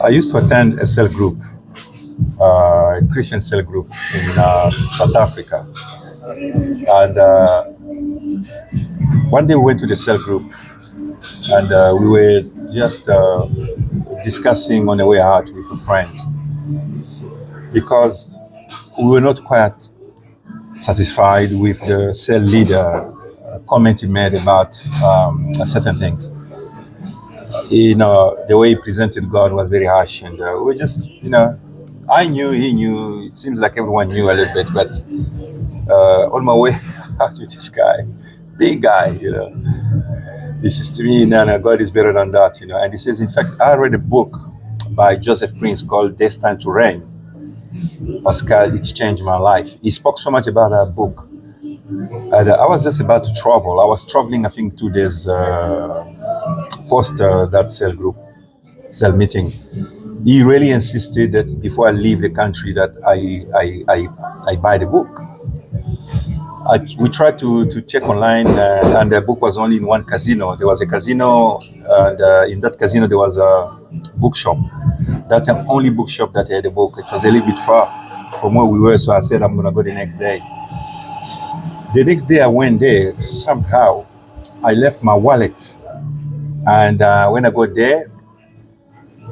I used to attend a cell group, a Christian cell group in South Africa. And one day we went to the cell group and we were just discussing on the way out with a friend because we were not quite satisfied with the cell leader comment he made about certain things. The way he presented God was very harsh, and we were just, I knew, he knew. It seems like everyone knew a little bit, but on my way out with this guy, big guy, he says to me, no, God is better than that, And he says, in fact, I read a book by Joseph Prince called Destined to Reign. Pascal, it's changed my life. He spoke so much about that book. And I was just about to travel. I was traveling, I think, 2 days post that cell meeting. He really insisted that before I leave the country that I buy the book. We tried to check online, and the book was only in one casino. There was a casino, and in that casino there was a bookshop. That's the only bookshop that had a book. It was a little bit far from where we were, so I said I'm gonna go the next day. The next day I went there. Somehow I left my wallet, and when I got there,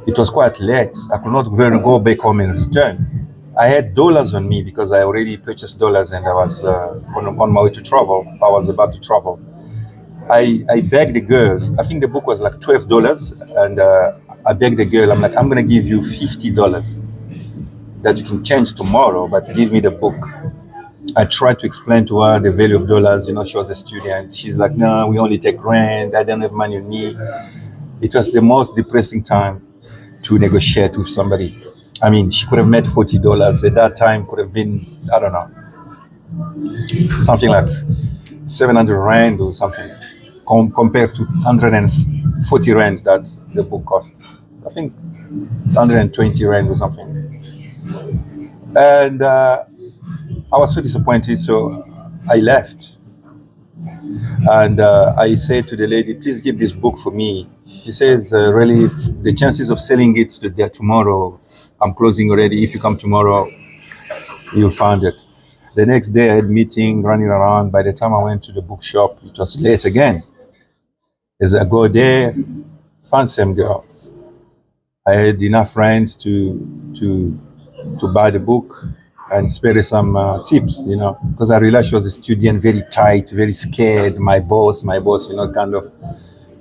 it was quite late. I could not really go back home and return. I had dollars on me because I already purchased dollars, and I was on my way to travel. I was about to travel. I begged the girl. I think the book was like $12, and I begged the girl. I'm like, I'm gonna give you $50 that you can change tomorrow, but give me the book. I tried to explain to her the value of dollars. She was a student. She's like, no, we only take rent. I don't have money on me. It was the most depressing time to negotiate with somebody. I mean, she could have made $40 at that time. Could have been, I don't know, something like 700 rand or something, compared to 140 rand that the book cost. I think 120 rand or something. And I was so disappointed, so I left. And I said to the lady, please give this book for me. She says, really, the chances of selling it tomorrow, I'm closing already. If you come tomorrow, you'll find it. The next day I had meeting, running around. By the time I went to the bookshop, it was late again. As I go there, found same girl. I had enough rent to buy the book and spare some tips, because I realized she was a student, very tight, very scared. My boss, kind of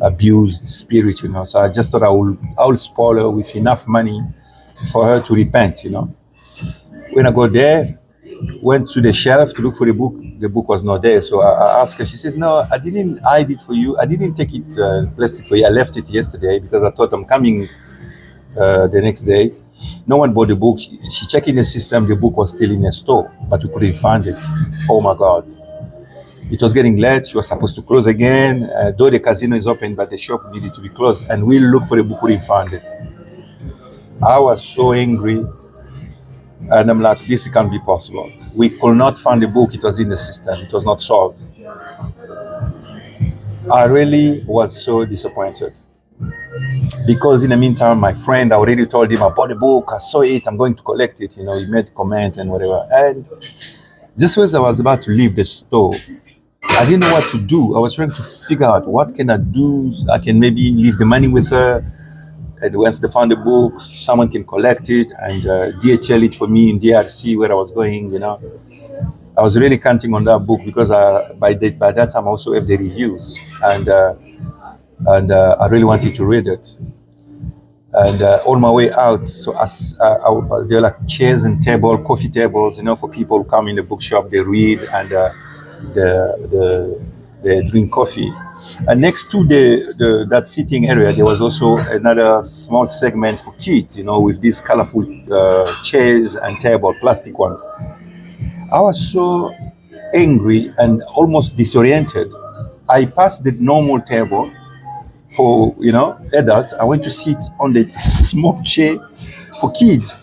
abused spirit, So I just thought I would spoil her with enough money for her to repent, When I got there, went to the shelf to look for the book was not there. So I asked her, she says, no, I didn't hide it for you. I didn't take it, plastic for you. I left it yesterday because I thought I'm coming the next day. No one bought the book. She checked in the system, the book was still in the store, but we couldn't find it. Oh my God. It was getting late. She was supposed to close again. Though the casino is open, but the shop needed to be closed. And we looked for the book, couldn't find it. I was so angry. And I'm like, this can't be possible. We could not find the book. It was in the system. It was not solved. I really was so disappointed. Because in the meantime, my friend, I already told him, I bought the book, I saw it, I'm going to collect it. He made a comment and whatever. And just as I was about to leave the store, I didn't know what to do. I was trying to figure out what can I do. I can maybe leave the money with her. And once they found the book, someone can collect it and DHL it for me in DRC where I was going, I was really counting on that book because by that time I also have the reviews. And I really wanted to read it. And on my way out, so there are like chairs and coffee tables, for people who come in the bookshop, they read and they drink coffee. And next to that seating area, there was also another small segment for kids, with these colorful chairs and table, plastic ones. I was so angry and almost disoriented. I passed the normal table for adults. I went to sit on the small chair for kids.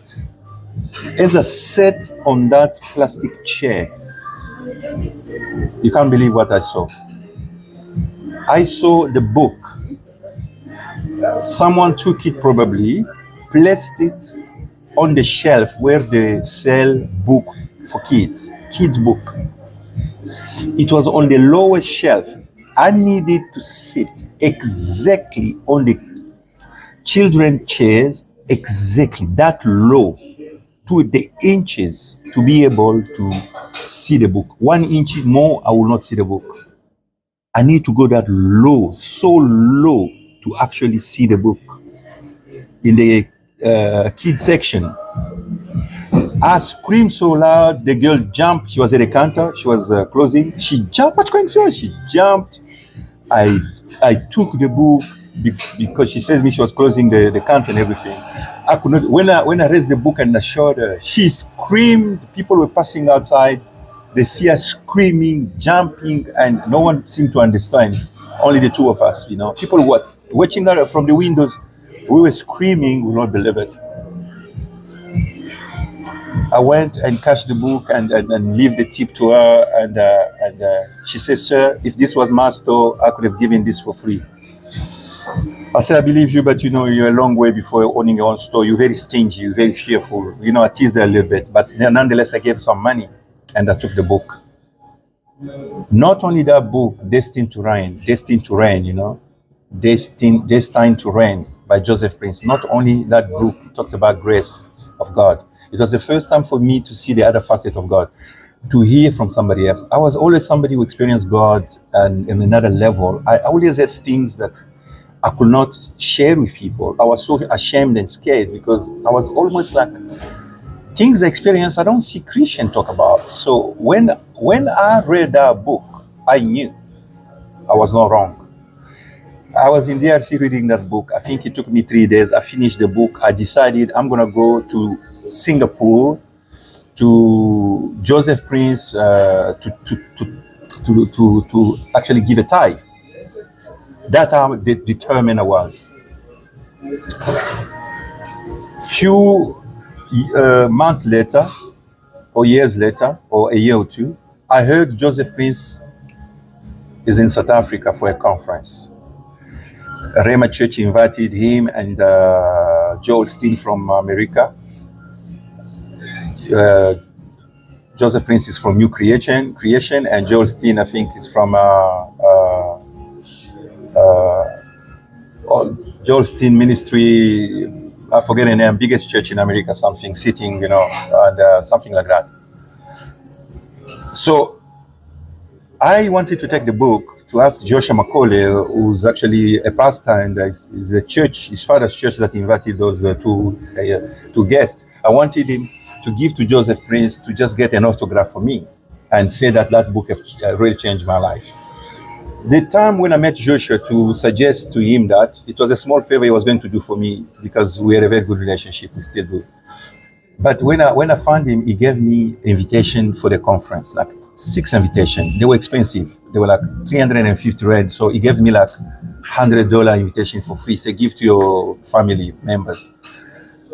As I sat on that plastic chair, you can't believe what I saw. I saw the book. Someone took it probably, placed it on the shelf where they sell book for kids book. It was on the lowest shelf. I needed to sit exactly on the children chairs, exactly that low, to the inches, to be able to see the book. 1 inch more, I will not see the book. I need to go that low, so low, to actually see the book. In the kids section, I screamed so loud, the girl jumped. She was at the counter, she was closing. She jumped. What's going on? She jumped. I took the book because she says me she was closing the counter and everything. I could not. When I raised the book and I showed her, she screamed. People were passing outside. They see her screaming, jumping, and no one seemed to understand. Only the two of us, you know. People were watching her from the windows. We were screaming. We will not believe it. I went and cashed the book and leave the tip to her. And she says, "Sir, if this was my store, I could have given this for free." I said, "I believe you, but you know, you're a long way before owning your own store. You're very stingy, you're very fearful." You know, I teased her a little bit, but nonetheless, I gave some money and I took the book. Not only that book, Destined to Reign, you know, Destined to Reign by Joseph Prince. Not only that book talks about grace of God. It was the first time for me to see the other facet of God, to hear from somebody else. I was always somebody who experienced God and in another level. I always had things that I could not share with people. I was so ashamed and scared because I was almost like, things I experienced, I don't see Christian talk about. So when I read that book, I knew I was not wrong. I was in DRC reading that book. I think it took me 3 days. I finished the book. I decided I'm gonna go to Singapore to Joseph Prince to actually give a tithe. That's how determined I was. Few months later, or years later, or a year or two, I heard Joseph Prince is in South Africa for a conference. Rema Church invited him and Joel Steen from America. Joseph Prince is from New Creation, and Joel Steen, I think, is from Joel Steen Ministry. I forget the name, biggest church in America, something, sitting, you know, and something like that. So I wanted to take the book to ask Joshua Macaulay, who's actually a pastor and is a church, his father's church that invited those two guests. I wanted him to give to Joseph Prince to just get an autograph for me and say that that book really changed my life. The time when I met Joshua to suggest to him that, it was a small favor he was going to do for me because we had a very good relationship, we still do. But when I found him, he gave me invitation for the conference, like 6 invitations. They were expensive. They were like 350 rand. So he gave me like $100 invitation for free. Say, give to your family members.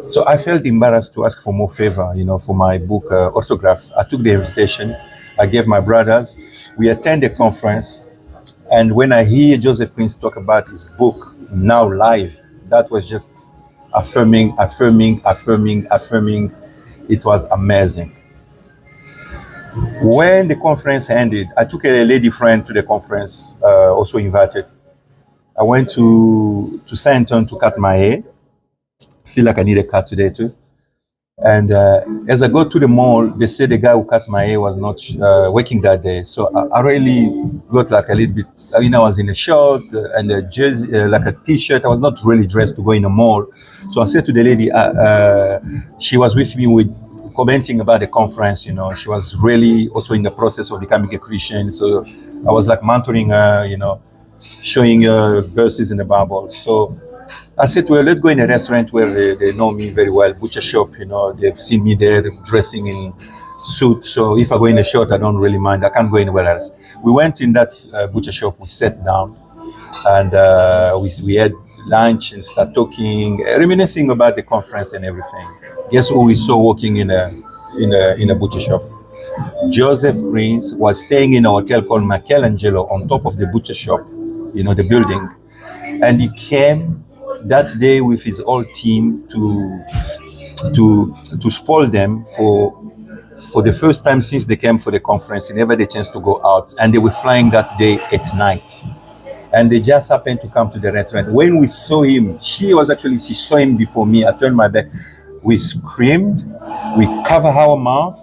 So I felt embarrassed to ask for more favor, you know, for my book autograph. I took the invitation. I gave my brothers. We attended the conference. And when I hear Joseph Prince talk about his book now live, that was just affirming. It was amazing. When the conference ended, I took a lady friend to the conference, also invited. I went to Saint Anton to cut my hair. I feel like I need a cut today too. And as I go to the mall, they said the guy who cut my hair was not working that day. So I really got like a little bit, I mean, I was in a short and a jersey, like a t-shirt. I was not really dressed to go in a mall. So I said to the lady, she was with me with commenting about the conference, you know, she was really also in the process of becoming a Christian. So I was like mentoring her, you know, showing her verses in the Bible. So I said to her, let's go in a restaurant where they know me very well, butcher shop, you know, they've seen me there dressing in suit. So if I go in a shirt, I don't really mind. I can't go anywhere else. We went in that butcher shop, we sat down and we had lunch and start talking, reminiscing about the conference and everything. Guess who we saw walking in a butcher shop? Joseph Prince was staying in a hotel called Michelangelo on top of the butcher shop. the building. And he came that day with his whole team to spoil them for the first time since they came for the conference. They never had a chance to go out, and they were flying that day at night. And they just happened to come to the restaurant. When we saw him, she saw him before me. I turned my back. We screamed, we covered our mouth.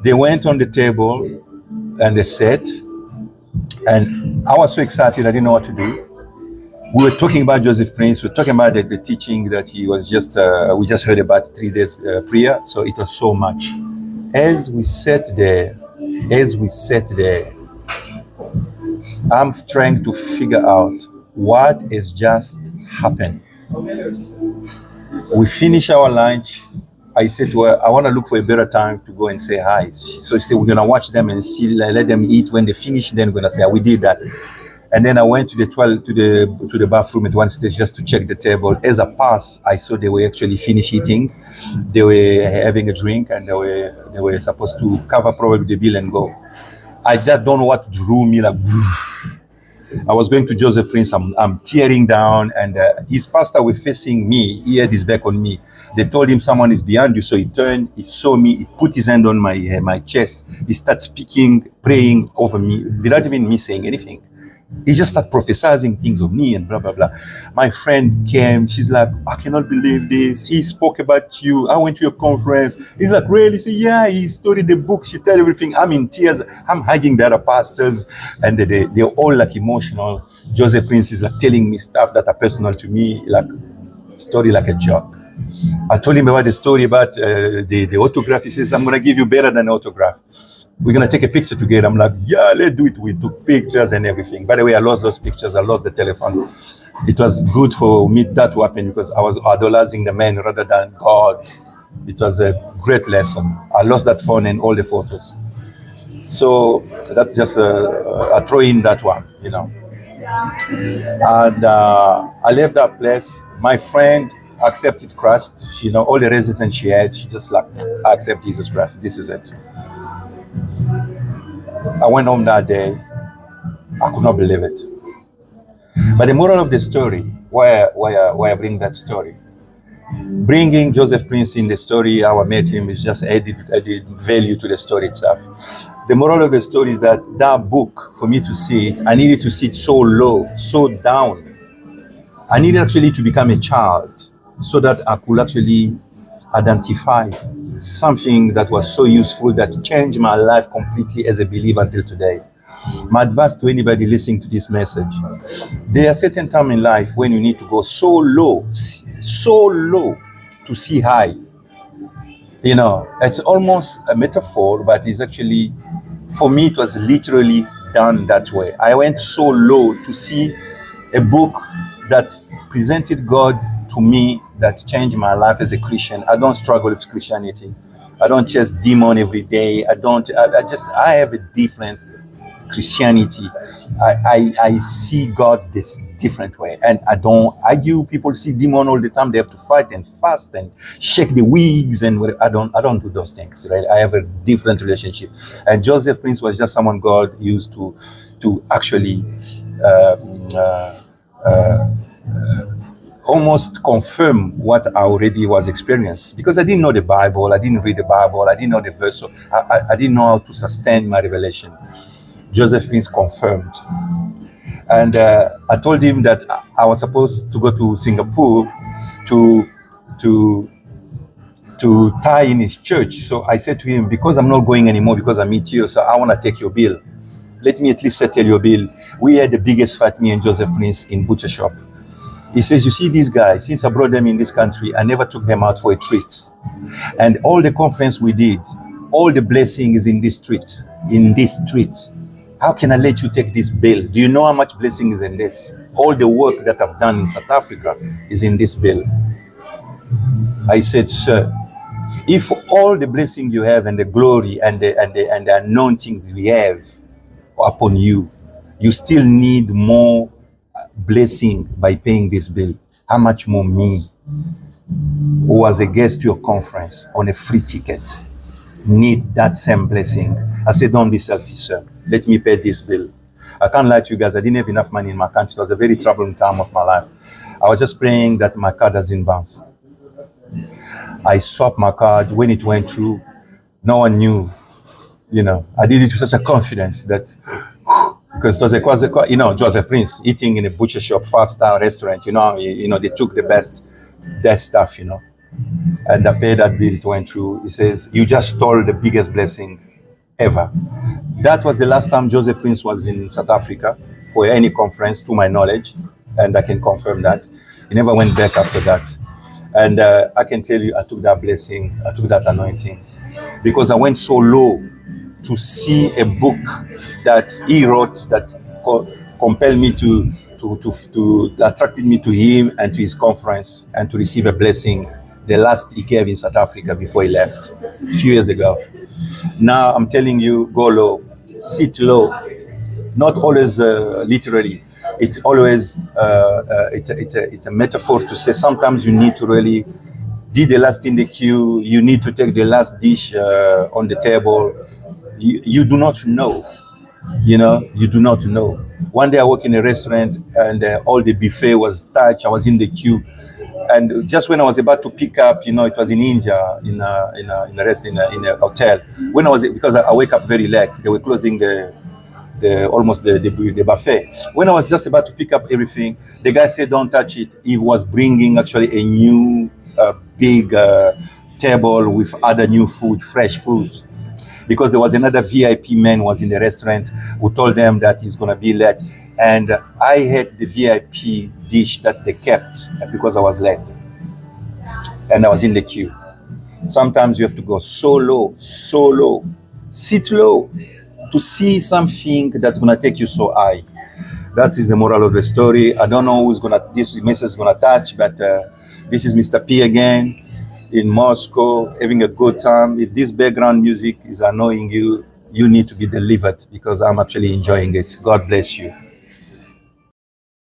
They went on the table and they sat. And I was so excited, I didn't know what to do. We were talking about Joseph Prince. We were talking about the teaching that he was we just heard about 3 days prayer. So it was so much. As we sat there, I'm trying to figure out what has just happened. We finished our lunch. I said to her, I want to look for a better time to go and say hi. So she said, we're going to watch them and see, let them eat. When they finish, then we're going to say, we did that. And then I went to the bathroom at one stage just to check the table. As I passed, I saw they were actually finished eating. They were having a drink, and they were supposed to cover probably the bill and go. I just don't know what drew me like. I was going to Joseph Prince. I'm tearing down, and his pastor was facing me. He had his back on me. They told him someone is behind you, so he turned. He saw me. He put his hand on my chest. He started speaking, praying over me without even me saying anything. He just started prophesying things of me and blah, blah, blah. My friend came. She's like, I cannot believe this. He spoke about you. I went to your conference. He's like, really? She said, yeah, he studied the book. She told everything. I'm in tears. I'm hugging the other pastors. And they're all like emotional. Joseph Prince is like telling me stuff that are personal to me, like story like a joke. I told him about the story about the autograph. He says, I'm going to give you better than autograph. We're going to take a picture together. I'm like, yeah, let's do it. We took pictures and everything. By the way, I lost those pictures. I lost the telephone. It was good for me that to happen because I was idolizing the man rather than God. It was a great lesson. I lost that phone and all the photos. So that's just, I throw in that one, And I left that place. My friend accepted Christ. All the resistance she had, she just like, I accept Jesus Christ. This is it. I went home that day. I could not believe it. But the moral of the story, why I bring that story, bringing Joseph Prince in the story, how I met him, is just added value to the story itself. The moral of the story is that book, for me to see it, I needed to see it so low, so down. I needed actually to become a child so that I could actually identify something that was so useful that changed my life completely as a believer until today. My advice to anybody listening to this message, there are certain times in life when you need to go so low to see high. It's almost a metaphor, but it's actually, for me, it was literally done that way. I went so low to see a book that presented God to me, that changed my life as a Christian. I don't struggle with Christianity. I don't chase demon every day. I have a different Christianity. I see God this different way. And I don't argue. People see demon all the time. They have to fight and fast and shake the wigs. And I don't do those things, right? I have a different relationship. And Joseph Prince was just someone God used to actually almost confirm what I already was experiencing, because I didn't know the Bible, I didn't read the Bible, I didn't know the verse, so I didn't know how to sustain my revelation. Joseph Prince confirmed. And I told him that I was supposed to go to Singapore to tie in his church. So I said to him, because I'm not going anymore, because I meet you, so I want to take your bill. Let me at least settle your bill. We had the biggest fight, me and Joseph Prince, in butcher shop. He says, you see these guys, since I brought them in this country, I never took them out for a treat. And all the conference we did, all the blessing is in this street, How can I let you take this bill? Do you know how much blessing is in this? All the work that I've done in South Africa is in this bill. I said, sir, if all the blessing you have and the glory and the anointings we have upon you, you still need more blessing by paying this bill, how much more me, who was a guest to your conference on a free ticket, need that same blessing? I said, don't be selfish, sir. Let me pay this bill. I can't lie to you guys. I didn't have enough money in my country. It was a very troubling time of my life. I was just praying that my card doesn't bounce. I swapped my card. When it went through, no one knew. You know, I did it with such a confidence that, because it was you know, Joseph Prince eating in a butcher shop, 5-star restaurant. You know, they took the best stuff. You know, and I paid that bill. It went through. He says, "You just stole the biggest blessing ever." That was the last time Joseph Prince was in South Africa for any conference, to my knowledge, and I can confirm that. He never went back after that. And I can tell you, I took that blessing, I took that anointing, because I went so low to see a book that he wrote that compelled me to attracted me to him and to his conference, and to receive a blessing, the last he gave in South Africa before he left a few years ago. Now I'm telling you, go low, sit low, not always literally. It's always it's a metaphor to say sometimes you need to really be the last in the queue. You need to take the last dish on the table. You do not know, you know, you do not know. One day I worked in a restaurant and all the buffet was touched. I was in the queue, and just when I was about to pick up, you know, it was in India, in a hotel. When I was, because I wake up very late, they were closing the buffet. When I was just about to pick up everything, the guy said, "Don't touch it." He was bringing actually a new big table with other new food, fresh food, because there was another VIP man was in the restaurant who told them that he's gonna be late, and I had the VIP dish that they kept because I was late, and I was in the queue. Sometimes you have to go so low, sit low, to see something that's gonna take you so high. That is the moral of the story. I don't know who's this message is gonna touch, but this is Mr. P again in Moscow, having a good time. If this background music is annoying you, you need to be delivered, because I'm actually enjoying it. God bless you.